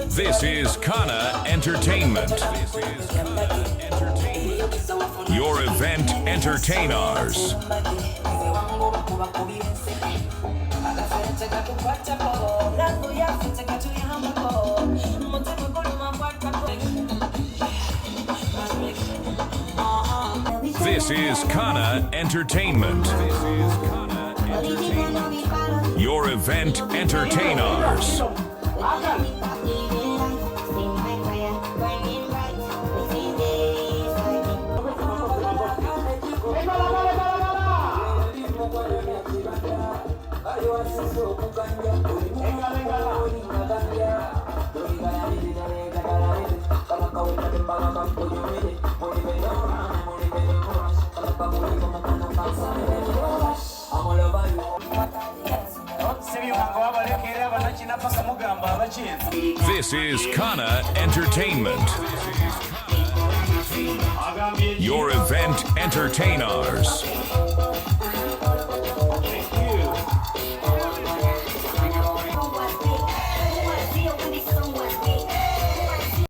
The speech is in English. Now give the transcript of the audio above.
This is Kana Entertainment. Your event entertainers. This is Kana Entertainment. Your event entertainers. This is Kana Entertainment. Your event entertainers.